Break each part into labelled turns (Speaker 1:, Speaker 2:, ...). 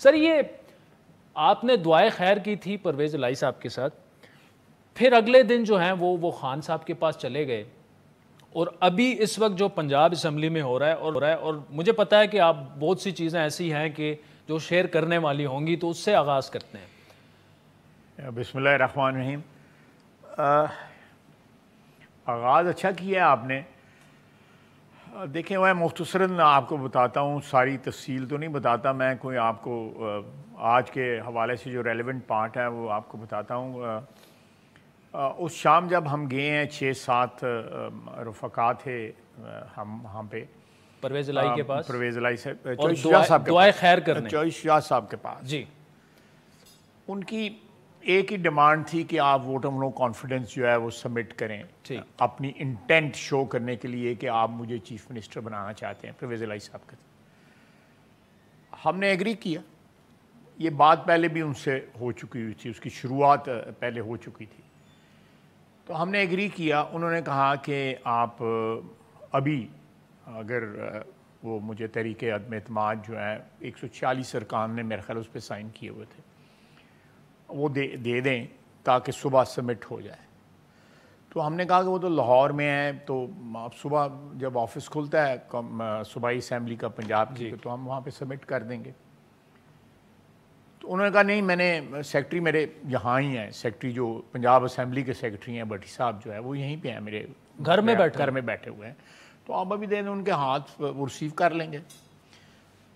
Speaker 1: سر یہ آپ نے دعائے خیر کی تھی پرویز الہی صاحب کے ساتھ، پھر اگلے دن جو ہیں وہ خان صاحب کے پاس چلے گئے، اور ابھی اس وقت جو پنجاب اسمبلی میں ہو رہا ہے اور مجھے پتہ ہے کہ آپ بہت سی چیزیں ایسی ہیں کہ جو شیئر کرنے والی ہوں گی، تو اس سے آغاز کرتے ہیں۔
Speaker 2: بسم اللہ الرحمن الرحیم۔ آغاز اچھا کیا ہے آپ نے۔ دیکھیں میں مختصراً آپ کو بتاتا ہوں، ساری تفصیل تو نہیں بتاتا میں، کوئی آپ کو آج کے حوالے سے جو ریلیونٹ پارٹ ہے وہ آپ کو بتاتا ہوں۔ اس شام جب ہم گئے ہیں 6-7 رفقا تھے ہم وہاں پہ
Speaker 1: پرویز الہی کے پاس،
Speaker 2: پرویز الہی صاحب،
Speaker 1: اور دعائے خیر کرنے
Speaker 2: چوائس شاہ صاحب کے پاس
Speaker 1: جی۔
Speaker 2: ان کی ایک ہی ڈیمانڈ تھی کہ آپ ووٹ آف نو کانفیڈنس جو ہے وہ سبمٹ کریں، اپنی انٹینٹ شو کرنے کے لیے کہ آپ مجھے چیف منسٹر بنانا چاہتے ہیں، پرویز الہی صاحب کا۔ ہم نے ایگری کیا، یہ بات پہلے بھی ان سے ہو چکی ہوئی تھی، اس کی شروعات پہلے ہو چکی تھی، تو ہم نے ایگری کیا۔ انہوں نے کہا کہ آپ ابھی اگر وہ مجھے تحریک عدم اعتماد جو ہے 146 ارکان نے میرے خیال اس پہ سائن کیے ہوئے تھے، وہ دے دیں تاکہ صبح سبمٹ ہو جائے۔ تو ہم نے کہا کہ وہ تو لاہور میں ہے، تو اب صبح جب آفس کھلتا ہے صوبائی اسمبلی کا پنجاب کی، تو ہم وہاں پہ سبمٹ کر دیں گے۔ تو انہوں نے کہا نہیں، میں نے سیکرٹری میرے یہاں ہی ہیں، سیکرٹری جو پنجاب اسمبلی کے سیکرٹری ہیں بٹی صاحب جو ہے وہ یہیں پہ ہیں، میرے گھر میں بیٹھے ہوئے ہیں، تو آپ ابھی دے دیں، ان کے ہاتھ وہ ریسیو کر لیں گے۔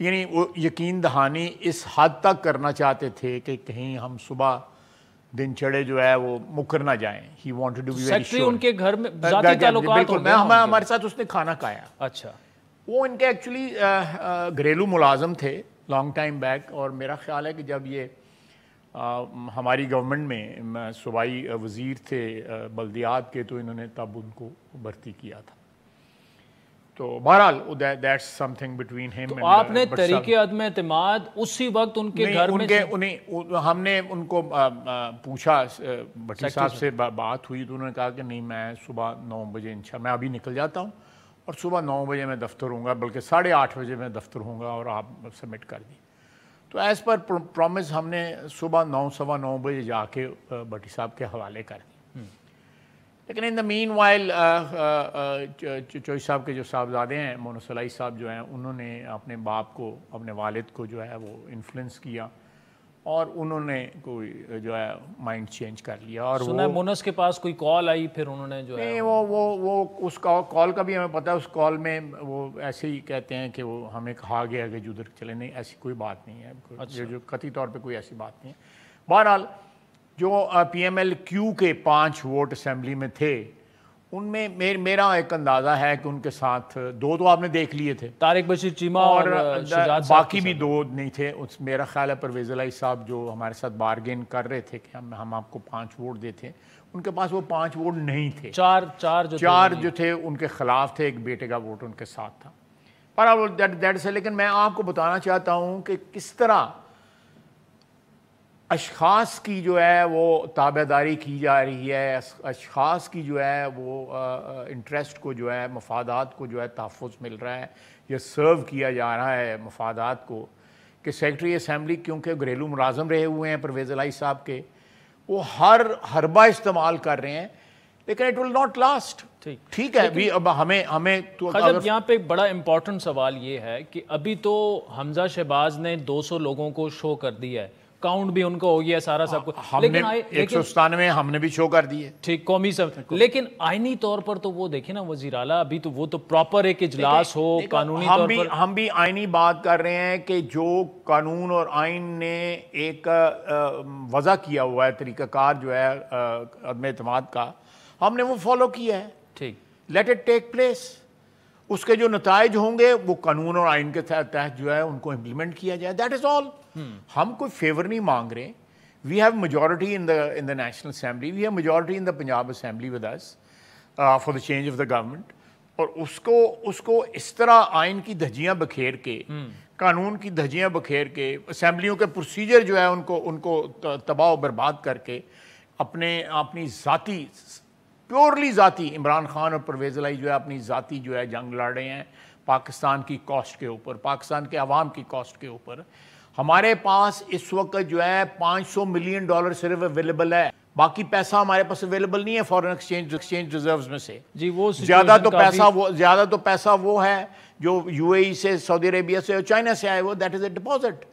Speaker 2: یعنی وہ یقین دہانی اس حد تک کرنا چاہتے تھے کہ کہیں ہم صبح دن چڑھے جو ہے وہ مکر نہ جائیں۔ He wanted to be very sure.
Speaker 1: ان کے گھر میں ذاتی تعلقات ہو گئے،
Speaker 2: ہمارے ساتھ اس نے کھانا کھایا۔
Speaker 1: اچھا،
Speaker 2: وہ ان کے ایکچولی گھریلو ملازم تھے لانگ ٹائم بیک، اور میرا خیال ہے کہ جب یہ ہماری گورنمنٹ میں صوبائی وزیر تھے بلدیات کے، تو انہوں نے تب ان کو بھرتی کیا تھا۔ تو بہرحال دیٹس سم تھنگ بٹوین ہم۔
Speaker 1: تو آپ نے تحریک عدم اعتماد اسی وقت ان کے گھر میں
Speaker 2: ہم نے ان کو پوچھا، بٹی صاحب سے بات ہوئی، تو انہوں نے کہا کہ نہیں، میں صبح 9 بجے میں ابھی نکل جاتا ہوں، اور صبح 9 بجے میں دفتر ہوں گا، بلکہ 8:30 بجے میں دفتر ہوں گا، اور آپ سبمٹ کر دیں۔ تو ایز پر پرومس ہم نے صبح 9-9:15 بجے جا کے بٹی صاحب کے حوالے کر دی۔ لیکن ان دا مین وائل چوئس صاحب کے جو صاحبزادے ہیں، مونس الہی صاحب جو ہیں، انہوں نے اپنے باپ کو، اپنے والد کو جو ہے وہ انفلوئنس کیا، اور انہوں نے کوئی جو ہے مائنڈ چینج کر لیا۔ اور
Speaker 1: سنا مونس کے پاس کوئی کال آئی، پھر انہوں نے جو ہے
Speaker 2: وہ اس کال کا بھی ہمیں پتہ ہے، اس کال میں وہ ایسے ہی کہتے ہیں کہ وہ ہمیں کہا گیا کہ ادھر چلے، نہیں ایسی کوئی بات نہیں ہے، جو قطعی طور پہ کوئی ایسی بات نہیں ہے۔ بہرحال جو پی ایم ایل کیو کے 5 ووٹ اسمبلی میں تھے، ان میں میرا ایک اندازہ ہے کہ ان کے ساتھ 2 تو آپ نے دیکھ لیے تھے،
Speaker 1: طارق بشیر چیمہ،
Speaker 2: اور باقی بھی 2 نہیں تھے۔ میرا خیال ہے پرویز الہی صاحب جو ہمارے ساتھ بارگین کر رہے تھے کہ ہم آپ کو 5 ووٹ دیتے ہیں، ان کے پاس وہ 5 ووٹ نہیں تھے، 4 جو تھے ان کے خلاف تھے، ایک بیٹے کا ووٹ ان کے ساتھ تھا۔ پر لیکن میں آپ کو بتانا چاہتا ہوں کہ کس طرح اشخاص کی جو ہے وہ تابع داری کی جا رہی ہے، اشخاص کی جو ہے وہ انٹرسٹ کو جو ہے، مفادات کو جو ہے تحفظ مل رہا ہے، یا سرو کیا جا رہا ہے مفادات کو، کہ سیکرٹری اسمبلی کیونکہ گھریلو ملازم رہے ہوئے ہیں پرویز الہی صاحب کے، وہ ہر حربہ استعمال کر رہے ہیں، لیکن اٹ ول ناٹ لاسٹ۔ ٹھیک ہے، ابھی اب ہمیں تو
Speaker 1: یہاں پہ ایک بڑا امپورٹنٹ سوال یہ ہے کہ ابھی تو حمزہ شہباز نے 200 لوگوں کو شو کر دیا ہے، کاؤنٹ بھی ان کو ہو گیا سارا سب کچھ،
Speaker 2: لیکن 197 ہم نے بھی شو کر دیے،
Speaker 1: ٹھیک، قومی سب، لیکن آئینی طور پر تو وہ دیکھیں نا وزیر اعلیٰ، ابھی تو وہ تو پراپر ایک اجلاس ہو قانونی طور پر،
Speaker 2: ہم بھی آئینی بات کر رہے ہیں کہ جو قانون اور آئین نے ایک وضع کیا ہوا ہے طریقہ کار جو ہے عدم اعتماد کا، ہم نے وہ فالو کیا ہے۔
Speaker 1: ٹھیک،
Speaker 2: لیٹ اٹ ٹیک پلیس، اس کے جو نتائج ہوں گے وہ قانون اور آئین کے تحت جو ہے ان کو امپلیمنٹ کیا جائے، دیٹ از آل۔ ہم کوئی فیور نہیں مانگ رہے، we have majority in the national assembly, we have majority in the Punjab assembly with us for the change of the government, اور اس کو اس طرح آئین کی دھجیاں بکھیر کے، قانون کی دھجیاں بکھیر کے، اسمبلیوں کے پروسیجر جو ہے ان کو تباہ و برباد کر کے، اپنی ذاتی، پیورلی ذاتی، عمران خان اور پرویز الہی جو ہے اپنی ذاتی جو ہے جنگ لڑ رہے ہیں پاکستان کی کاسٹ کے اوپر، پاکستان کے عوام کی کاسٹ کے اوپر۔ ہمارے پاس اس وقت جو ہے $500 ملین صرف اویلیبل ہے، باقی پیسہ ہمارے پاس اویلیبل نہیں ہے فارن ایکسچینج ریزروز میں سے.
Speaker 1: جی وہ
Speaker 2: زیادہ تو پیسہ وہ ہے جو UAE سے، سعودی عربیہ سے اور چائنا سے آئے وہ، دیٹ از اے ڈپازٹ.